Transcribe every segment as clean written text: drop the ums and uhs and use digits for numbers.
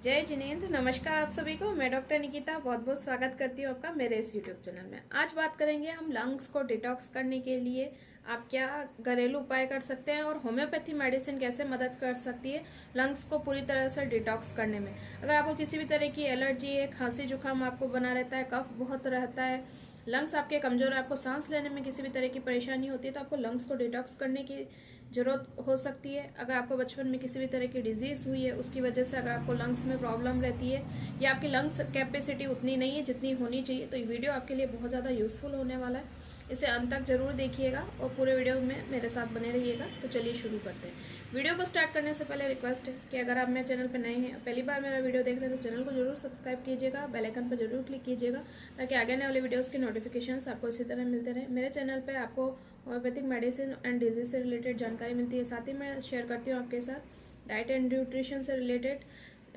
जय जिनेंद्र। नमस्कार आप सभी को। मैं डॉक्टर निकिता बहुत बहुत स्वागत करती हूँ आपका मेरे इस यूट्यूब चैनल में। आज बात करेंगे हम लंग्स को डिटॉक्स करने के लिए आप क्या घरेलू उपाय कर सकते हैं और होम्योपैथी मेडिसिन कैसे मदद कर सकती है लंग्स को पूरी तरह से डिटॉक्स करने में। अगर आपको किसी भी तरह की एलर्जी है, खांसी जुकाम आपको बना रहता है, कफ बहुत रहता है, लंग्स आपके कमजोर है, आपको सांस लेने में किसी भी तरह की परेशानी होती है, तो आपको लंग्स को डिटॉक्स करने की जरूरत हो सकती है। अगर आपको बचपन में किसी भी तरह की डिजीज हुई है, उसकी वजह से अगर आपको लंग्स में प्रॉब्लम रहती है या आपकी लंग्स कैपेसिटी उतनी नहीं है जितनी होनी चाहिए, तो ये वीडियो आपके लिए बहुत ज़्यादा यूजफुल होने वाला है। इसे अंत तक जरूर देखिएगा और पूरे वीडियो में मेरे साथ बने रहिएगा। तो चलिए शुरू करते हैं। वीडियो को स्टार्ट करने से पहले रिक्वेस्ट है कि अगर आप मेरे चैनल पर नए हैं, पहली बार मेरा वीडियो देख रहे हैं, तो चैनल को जरूर सब्सक्राइब कीजिएगा, बेल आइकन पर जरूर क्लिक कीजिएगा ताकि आगे आने वाले वीडियोस के नोटिफिकेशंस आपको इसी तरह मिलते रहे। मेरे चैनल पे आपको होम्योपैथिक मेडिसिन एंड डिजीज से रिलेटेड जानकारी मिलती है। साथ ही मैं शेयर करती हूँ आपके साथ डाइट एंड न्यूट्रिशन से related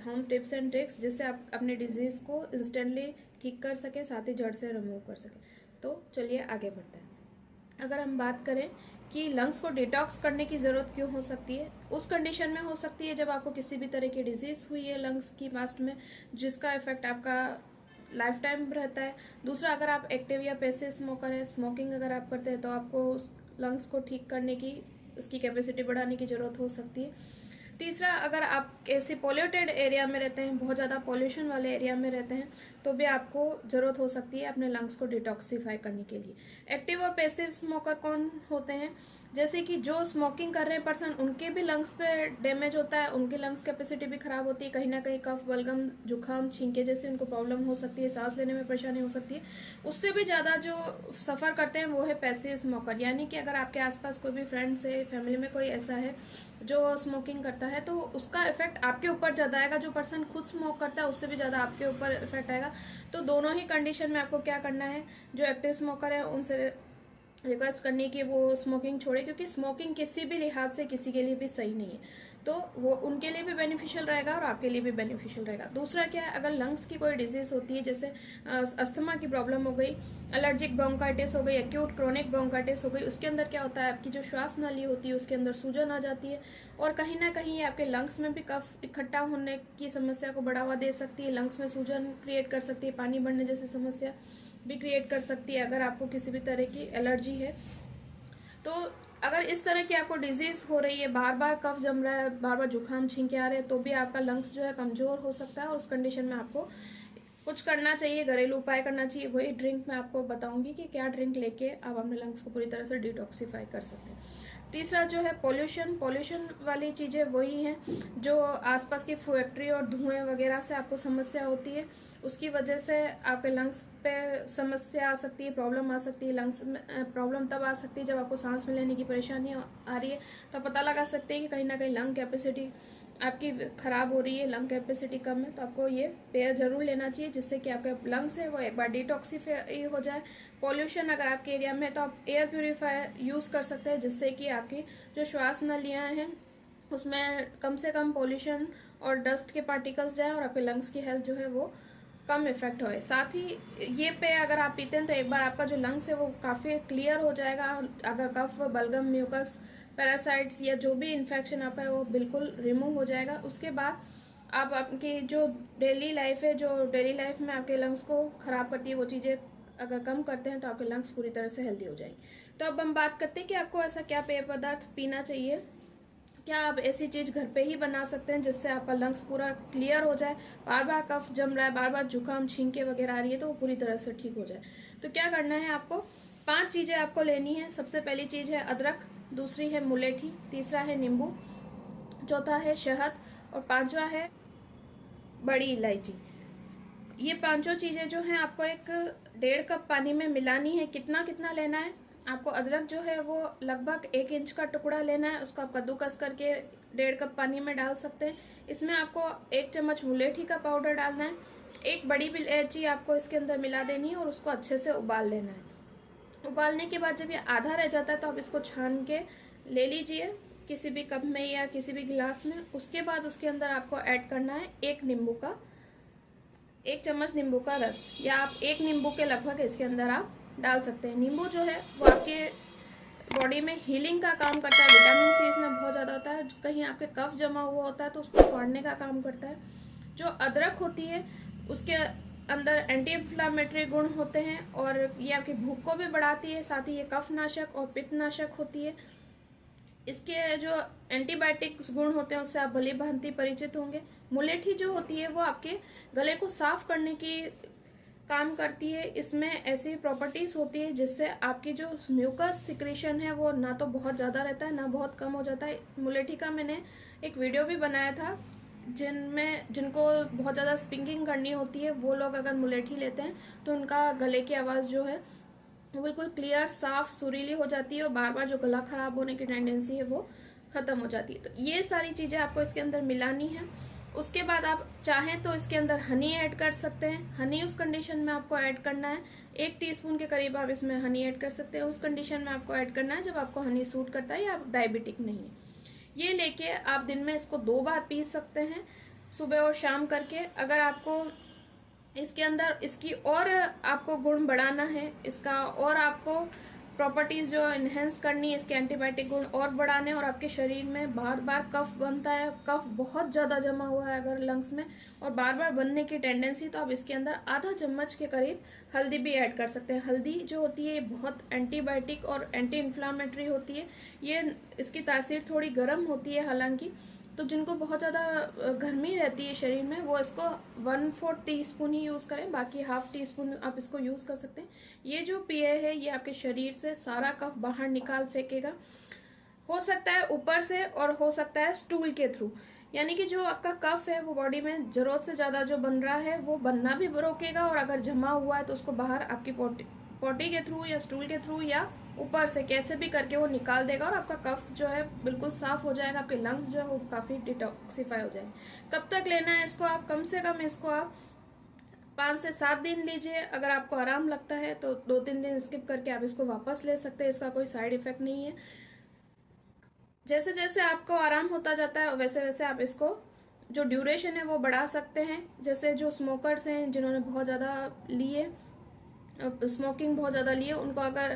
home tips and tricks, जिससे आप अपने डिजीज़ को इंस्टेंटली ठीक कर सकें, साथ ही जड़ से रिमूव कर सकें। तो चलिए आगे बढ़ते हैं। अगर हम बात करें कि लंग्स को डिटॉक्स करने की ज़रूरत क्यों हो सकती है, उस कंडीशन में हो सकती है जब आपको किसी भी तरह की डिजीज़ हुई है लंग्स की पास्ट में, जिसका इफेक्ट आपका लाइफ टाइम रहता है। दूसरा, अगर आप एक्टिव या पैसिव स्मोकर है, स्मोकिंग अगर आप करते हैं, तो आपको लंग्स को ठीक करने की, उसकी कैपेसिटी बढ़ाने की ज़रूरत हो सकती है। तीसरा, अगर आप ऐसे पॉल्यूटेड एरिया में रहते हैं, बहुत ज़्यादा पॉल्यूशन वाले एरिया में रहते हैं, तो भी आपको ज़रूरत हो सकती है अपने लंग्स को डिटॉक्सिफाई करने के लिए। एक्टिव और पैसिव स्मोकर कौन होते हैं? जैसे कि जो स्मोकिंग कर रहे हैं पर्सन, उनके भी लंग्स पे डैमेज होता है, उनकी लंग्स कैपेसिटी भी खराब होती है, कहीं ना कहीं कफ, बलगम, जुकाम, छींके जैसे उनको प्रॉब्लम हो सकती है, सांस लेने में परेशानी हो सकती है। उससे भी ज़्यादा जो सफ़र करते हैं वो है पैसिव स्मोकर। यानी कि अगर आपके आसपास कोई भी फ्रेंड्स है, फैमिली में कोई ऐसा है जो स्मोकिंग करता है, तो उसका इफेक्ट आपके ऊपर ज़्यादा आएगा। जो पर्सन खुद स्मोक करता है उससे भी ज़्यादा आपके ऊपर इफेक्ट आएगा। तो दोनों ही कंडीशन में आपको क्या करना है, जो एक्टिव स्मोकर है उनसे रिक्वेस्ट करनी कि वो स्मोकिंग छोड़े, क्योंकि स्मोकिंग किसी भी लिहाज से किसी के लिए भी सही नहीं है। तो वो उनके लिए भी बेनिफिशियल रहेगा और आपके लिए भी बेनिफिशियल रहेगा। दूसरा क्या है, अगर लंग्स की कोई डिजीज होती है, जैसे अस्थमा की प्रॉब्लम हो गई, एलर्जिक ब्रोंकाइटिस हो गई, एक्यूट क्रोनिक ब्रोंकाइटिस हो गई, उसके अंदर क्या होता है, आपकी जो श्वास नली होती है उसके अंदर सूजन आ जाती है और कहीं ना कहीं ये आपके लंग्स में भी कफ इकट्ठा होने की समस्या को बढ़ावा दे सकती है, लंग्स में सूजन क्रिएट कर सकती है, पानी बढ़ने जैसी समस्या भी क्रिएट कर सकती है। अगर आपको किसी भी तरह की एलर्जी है, तो अगर इस तरह की आपको डिजीज हो रही है, बार बार कफ जम रहा है, बार बार जुकाम छींके आ रहे हैं, तो भी आपका लंग्स जो है कमजोर हो सकता है और उस कंडीशन में आपको कुछ करना चाहिए, घरेलू उपाय करना चाहिए। वही ड्रिंक मैं आपको बताऊंगी कि क्या ड्रिंक लेके आप अपने लंग्स को पूरी तरह से डिटॉक्सिफाई कर सकते हैं। तीसरा जो है पोल्यूशन वाली चीज़ें वही हैं जो आसपास की फैक्ट्री और धुएं वगैरह से आपको समस्या होती है, उसकी वजह से आपके लंग्स पे समस्या आ सकती है, प्रॉब्लम आ सकती है। लंग्स में प्रॉब्लम तब आ सकती है जब आपको सांस में लेने की परेशानी आ रही है, तो पता लगा सकते हैं कि कहीं ना कहीं लंग कैपेसिटी आपकी खराब हो रही है, लंग कैपेसिटी कम है। तो आपको ये पेय जरूर लेना चाहिए, जिससे कि आपके लंग्स है वो एक बार डिटॉक्सिफाई हो जाए। पॉल्यूशन अगर आपके एरिया में है तो आप एयर प्यूरिफायर यूज़ कर सकते हैं, जिससे कि आपकी जो श्वास नलियाँ हैं उसमें कम से कम पॉल्यूशन और डस्ट के पार्टिकल्स जाएँ और आपके लंग्स की हेल्थ जो है वो कम इफेक्ट होए। साथ ही ये पेय अगर आप पीते हैं तो एक बार आपका जो लंग्स है वो काफ़ी क्लियर हो जाएगा। अगर कफ, बलगम, म्यूकस, पैरासाइट्स या जो भी इन्फेक्शन आपका है वो बिल्कुल रिमूव हो जाएगा। उसके बाद आप आपकी जो डेली लाइफ है, जो डेली लाइफ में आपके लंग्स को ख़राब करती है, वो चीज़ें अगर कम करते हैं तो आपके लंग्स पूरी तरह से हेल्दी हो जाएंगे। तो अब हम बात करते हैं कि आपको ऐसा क्या पेय पदार्थ पीना चाहिए। क्या आप ऐसी चीज़ घर पे ही बना सकते हैं जिससे आपका लंग्स पूरा क्लियर हो जाए, बार बार कफ जम रहा है, बार बार जुकाम छींके वगैरह आ रही है, तो वो पूरी तरह से ठीक हो जाए। तो क्या करना है, आपको 5 चीज़ें आपको लेनी है। सबसे पहली चीज़ है अदरक, दूसरी है मुलेठी, तीसरा है नींबू, चौथा है शहद और पांचवा है बड़ी इलायची। ये पांचों चीज़ें जो हैं आपको एक 1.5 कप पानी में मिलानी है। कितना कितना लेना है, आपको अदरक जो है वो लगभग 1 इंच का टुकड़ा लेना है, उसको आप कद्दूकस करके 1.5 कप पानी में डाल सकते हैं। इसमें आपको 1 चम्मच मुलेठी का पाउडर डालना है, 1 बड़ी इलायची आपको इसके अंदर मिला देनी है और उसको अच्छे से उबाल लेना है। उबालने के बाद जब ये आधा रह जाता है तो आप इसको छान के ले लीजिए किसी भी कप में या किसी भी गिलास में। उसके बाद उसके अंदर आपको ऐड करना है 1 चम्मच नींबू का रस, या आप 1 नींबू के लगभग इसके अंदर आप डाल सकते हैं। नींबू जो है वो आपके बॉडी में हीलिंग का काम करता है, विटामिन सी इसमें बहुत ज़्यादा होता है। कहीं आपके कफ जमा हुआ होता है तो उसको फाड़ने का काम करता है। जो अदरक होती है उसके अंदर एंटी इन्फ्लामेटरी गुण होते हैं और ये आपकी भूख को भी बढ़ाती है, साथ ही ये कफनाशक और पित्तनाशक होती है। इसके जो एंटीबायोटिक्स गुण होते हैं उससे आप भली भांति परिचित होंगे। मुलेठी जो होती है वो आपके गले को साफ करने की काम करती है। इसमें ऐसी प्रॉपर्टीज होती है जिससे आपकी जो म्यूकस सिक्रीशन है वो ना तो बहुत ज्यादा रहता है ना बहुत कम हो जाता है। मुलेठी का मैंने एक वीडियो भी बनाया था, जिनको बहुत ज्यादा स्पिंकिंग करनी होती है वो लोग अगर मुलेठी लेते हैं तो उनका गले की आवाज जो है वो बिल्कुल क्लियर, साफ, सुरीली हो जाती है और बार बार जो गला खराब होने की टेंडेंसी है वो खत्म हो जाती है। तो ये सारी चीजें आपको इसके अंदर मिलानी है। उसके बाद आप चाहें तो इसके अंदर हनी ऐड कर सकते हैं। हनी उस कंडीशन में आपको ऐड करना है 1 टीस्पून के करीब आप इसमें हनी ऐड कर सकते हैं। उस कंडीशन में आपको ऐड करना है जब आपको हनी सूट करता है या आप डायबिटिक नहीं है। ये लेके आप दिन में इसको 2 बार पी सकते हैं, सुबह और शाम करके। अगर आपको इसके अंदर इसकी और आपको गुण बढ़ाना है, इसका और आपको प्रॉपर्टीज जो एनहेंस करनी है, इसके एंटीबायोटिक गुण और बढ़ाने, और आपके शरीर में बार बार कफ बनता है, कफ बहुत ज्यादा जमा हुआ है अगर लंग्स में और बार बार बनने की टेंडेंसी, तो आप इसके अंदर आधा चम्मच के करीब हल्दी भी ऐड कर सकते हैं। हल्दी जो होती है बहुत एंटीबायोटिक और एंटी इन्फ्लामेटरी होती है। ये इसकी तासीर थोड़ी गर्म होती है हालांकि, तो जिनको बहुत ज़्यादा गर्मी रहती है शरीर में वो इसको 1/4 टीस्पून ही यूज़ करें, बाकी ½ टीस्पून आप इसको यूज़ कर सकते हैं। ये जो पेय है ये आपके शरीर से सारा कफ बाहर निकाल फेंकेगा। हो सकता है ऊपर से और हो सकता है स्टूल के थ्रू, यानी कि जो आपका कफ है वो बॉडी में जरूरत से ज़्यादा जो बन रहा है वो बनना भी रोकेगा, और अगर जमा हुआ है तो उसको बाहर आपकी पॉटी के थ्रू या स्टूल के थ्रू या ऊपर से कैसे भी करके वो निकाल देगा और आपका कफ जो है बिल्कुल साफ हो जाएगा। आपके लंग्स जो है वो काफी डिटॉक्सिफाई हो जाएंगे। कब तक लेना है इसको? आप कम से कम इसको आप 5 से 7 दिन लीजिए। अगर आपको आराम लगता है तो 2-3 दिन स्किप करके आप इसको वापस ले सकते हैं। इसका कोई साइड इफेक्ट नहीं है। जैसे जैसे आपको आराम होता जाता है वैसे वैसे आप इसको जो ड्यूरेशन है वो बढ़ा सकते हैं। जैसे जो स्मोकर्स हैं जिन्होंने बहुत ज्यादा लिए, स्मोकिंग बहुत ज़्यादा लिए, उनको अगर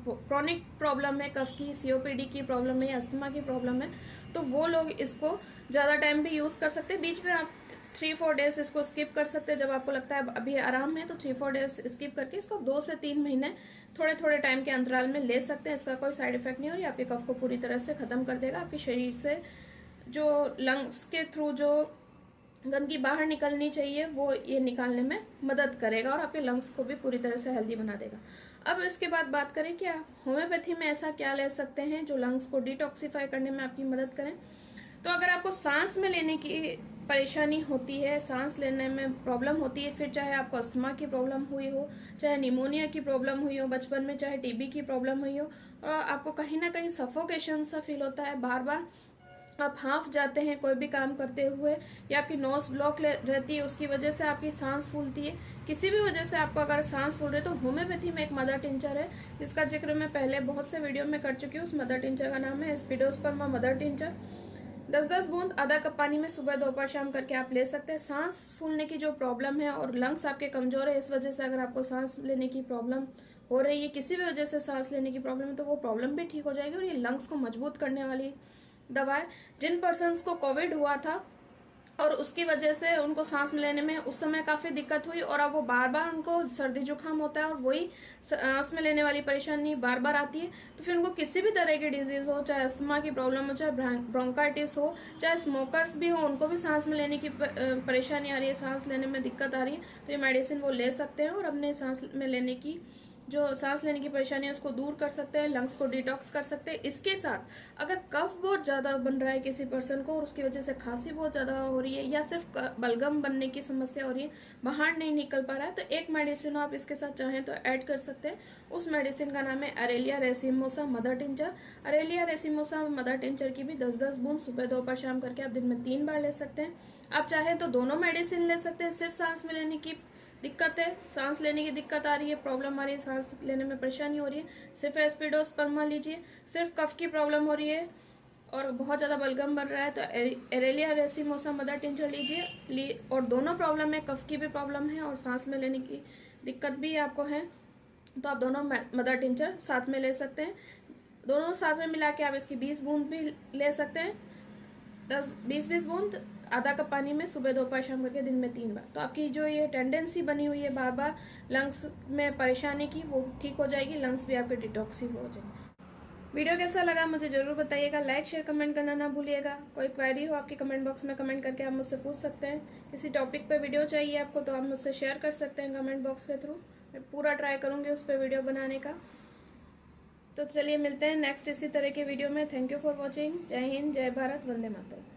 क्रॉनिक प्रॉब्लम है, कफ की, सीओपीडी की प्रॉब्लम है या अस्थमा की प्रॉब्लम है, तो वो लोग इसको ज़्यादा टाइम भी यूज़ कर सकते हैं। बीच में आप 3-4 डेज इसको स्किप कर सकते हैं। जब आपको लगता है अभी आराम है तो 3-4 डेज स्किप करके इसको 2 से 3 महीने थोड़े थोड़े टाइम के अंतराल में ले सकते हैं। इसका कोई साइड इफेक्ट नहीं हो, और ये आपके कफ को पूरी तरह से खत्म कर देगा। आपके शरीर से जो लंग्स के थ्रू जो गंदगी बाहर निकलनी चाहिए वो ये निकालने में मदद करेगा और आपके लंग्स को भी पूरी तरह से हेल्दी बना देगा। अब इसके बाद बात करें कि होम्योपैथी में ऐसा क्या ले सकते हैं जो लंग्स को डिटॉक्सिफाई करने में आपकी मदद करें। तो अगर आपको सांस में लेने की परेशानी होती है, सांस लेने में प्रॉब्लम होती है, फिर चाहे आपको अस्थमा की प्रॉब्लम हुई हो, चाहे निमोनिया की प्रॉब्लम हुई हो बचपन में, चाहे टीबी की प्रॉब्लम हुई हो, और आपको कहीं ना कहीं सफोकेशन सा फील होता है, बार बार आप हाफ जाते हैं कोई भी काम करते हुए, या आपकी नोज ब्लॉक रहती है उसकी वजह से आपकी सांस फूलती है, किसी भी वजह से आपको अगर सांस फूल रही है, तो होम्योपैथी में एक मदर टिंचर है जिसका जिक्र मैं पहले बहुत से वीडियो में कर चुकी हूँ। उस मदर टिंचर का नाम है एस्पिडोस्पर्मा मदर टिंचर। 10-10 बूंद आधा कप पानी में सुबह दोपहर शाम करके आप ले सकते हैं। सांस फूलने की जो प्रॉब्लम है और लंग्स आपके कमजोर है, इस वजह से अगर आपको सांस लेने की प्रॉब्लम हो रही है, किसी भी वजह से सांस लेने की प्रॉब्लम है, तो वो प्रॉब्लम भी ठीक हो जाएगी। और ये लंग्स को मजबूत करने वाली दवा है। जिन पर्सन्स को कोविड हुआ था और उसकी वजह से उनको सांस लेने में उस समय काफी दिक्कत हुई, और अब वो बार बार उनको सर्दी जुकाम होता है और वही सांस में लेने वाली परेशानी बार बार आती है, तो फिर उनको किसी भी तरह की डिजीज हो, चाहे अस्थमा की प्रॉब्लम हो, चाहे ब्रोंकाइटिस हो, चाहे स्मोकर्स भी हो, उनको भी सांस में लेने की परेशानी आ रही है, सांस लेने में दिक्कत आ रही है, तो ये मेडिसिन वो ले सकते हैं और अपने सांस में लेने की जो सांस लेने की परेशानी है उसको दूर कर सकते हैं, लंग्स को डिटॉक्स कर सकते हैं। इसके साथ अगर कफ बहुत ज्यादा बन रहा है किसी पर्सन को और उसकी वजह से खांसी बहुत ज्यादा हो रही है, या सिर्फ बलगम बनने की समस्या हो रही है, बाहर नहीं निकल पा रहा है, तो एक मेडिसिन आप इसके साथ चाहें तो ऐड कर सकते हैं। उस मेडिसिन का नाम है Aralia racemosa mother tincture. Aralia racemosa mother tincture की भी 10-10 बूंद सुबह दोपहर शाम करके आप दिन में 3 बार ले सकते हैं। आप चाहे तो दोनों मेडिसिन ले सकते हैं। सिर्फ सांस में लेने की दिक्कत है, सांस लेने की दिक्कत आ रही है, प्रॉब्लम आ रही है, सांस लेने में परेशानी हो रही है, सिर्फ एस्पिडोस्पर्मा लीजिए। सिर्फ कफ की प्रॉब्लम हो रही है और बहुत ज्यादा बलगम बन रहा है तो एरेलिया रेसिमोसा मदर टिंचर लीजिए। और दोनों प्रॉब्लम है, कफ की भी प्रॉब्लम है और सांस में लेने की दिक्कत भी आपको है, तो आप दोनों मदर टिंचर साथ में ले सकते हैं। दोनों साथ में मिला के आप इसकी 20 बूंद भी ले सकते हैं। 10-20 बूंद आधा कप पानी में सुबह दोपहर शाम करके दिन में 3 बार, तो आपकी जो ये टेंडेंसी बनी हुई है बार बार लंग्स में परेशानी की, वो ठीक हो जाएगी, लंग्स भी आपके डिटॉक्सिव हो जाएंगे। वीडियो कैसा लगा मुझे जरूर बताइएगा, लाइक शेयर कमेंट करना ना भूलिएगा। कोई क्वेरी हो आपकी कमेंट बॉक्स में कमेंट करके आप मुझसे पूछ सकते हैं। किसी टॉपिक पे वीडियो चाहिए आपको तो आप मुझसे शेयर कर सकते हैं कमेंट बॉक्स के थ्रू, मैं पूरा ट्राई करूंगी उस पर वीडियो बनाने का। तो चलिए मिलते हैं नेक्स्ट इसी तरह के वीडियो में। Thank you for watching. जय हिंद, जय भारत, वंदे मातरम।